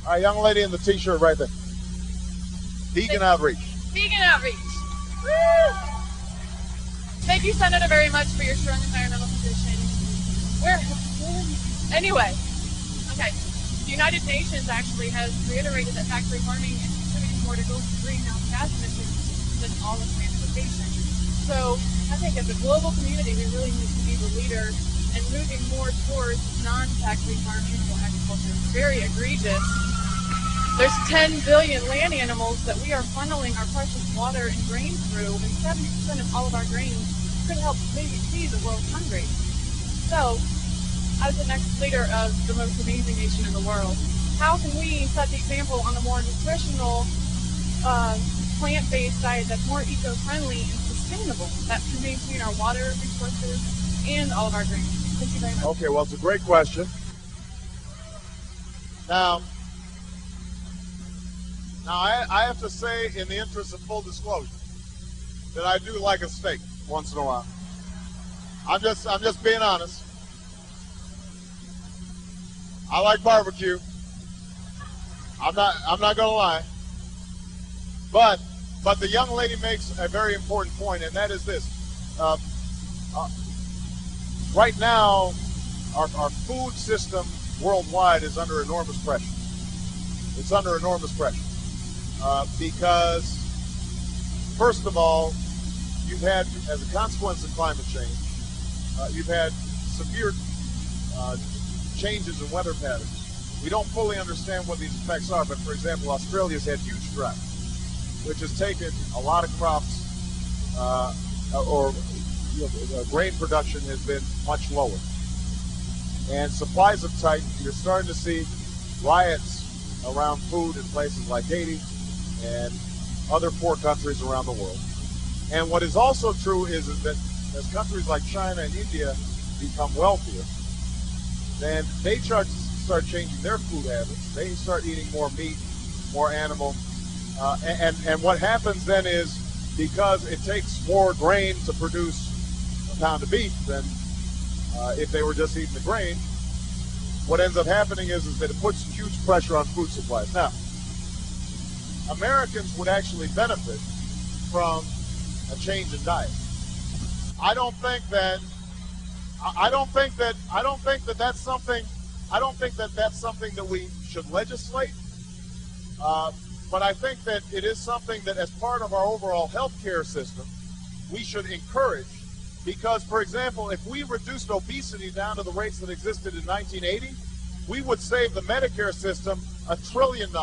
All right, young lady in the t-shirt right there. Vegan outreach. Vegan outreach. Woo! Thank you, Senator, very much for your strong environmental position. Anyway, okay. The United Nations actually has reiterated that factory farming is contributing more to greenhouse gas emissions than all of transportation. So I think as a global community, we really need to be the leader and moving more towards non-factory farm animal agriculture. It's very egregious. There's 10 billion land animals that we are funneling our precious water and grain through, and 70% of all of our grains could help maybe feed the world hungry. So, as the next leader of the most amazing nation in the world, how can we set the example on a more nutritional, plant-based diet that's more eco-friendly and sustainable, that can maintain our water resources and all of our grains? Thank you very much. Okay, well, it's a great question. Now I have to say, in the interest of full disclosure, that I do like a steak once in a while. I'm just being honest. I like barbecue. I'm not gonna lie. But the young lady makes a very important point, and that is this. Right now, our food system worldwide is under enormous pressure. It's under enormous pressure because, first of all, you've had, as a consequence of climate change, you've had severe changes in weather patterns. We don't fully understand what these effects are, but for example, Australia's had huge drought, which has taken a lot of crops, grain production has been much lower. And supplies have tightened. You're starting to see riots around food in places like Haiti and other poor countries around the world. And what is also true is that as countries like China and India become wealthier, then they start changing their food habits. They start eating more meat, more animal. And what happens then is, because it takes more grain to produce a pound of beef than if they were just eating the grain, what ends up happening is that it puts huge pressure on food supplies. Now, Americans would actually benefit from a change in diet. I don't think that that's something that we should legislate. But I think that it is something that, as part of our overall healthcare system, we should encourage. Because, for example, if we reduced obesity down to the rates that existed in 1980, we would save the Medicare system $1 trillion.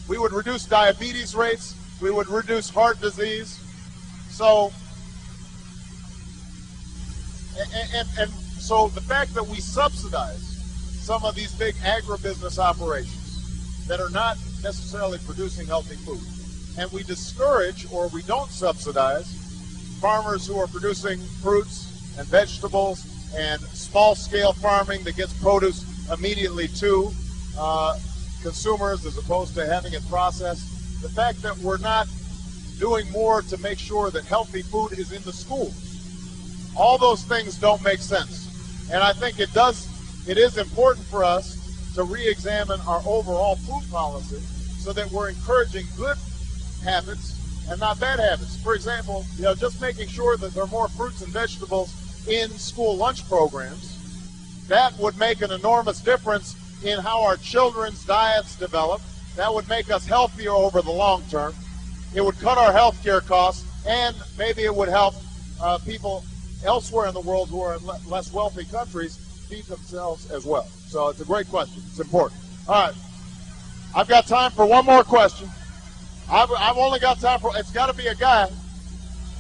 We would reduce diabetes rates. We would reduce heart disease. So, and so the fact that we subsidize some of these big agribusiness operations that are not necessarily producing healthy food, and we discourage, or we don't subsidize, farmers who are producing fruits and vegetables and small-scale farming that gets produce immediately to consumers as opposed to having it processed. The fact that we're not doing more to make sure that healthy food is in the schools, all those things don't make sense. And I think it is important for us to re-examine our overall food policy so that we're encouraging good habits and not bad habits. For example, just making sure that there are more fruits and vegetables in school lunch programs. That would make an enormous difference in how our children's diets develop. That would make us healthier over the long term. It would cut our health care costs, and maybe it would help people elsewhere in the world who are in less wealthy countries feed themselves as well. So it's a great question. It's important. All right. I've got time for one more question. I've only got time for, it's got to be a guy.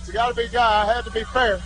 It's got to be a guy. I had to be fair.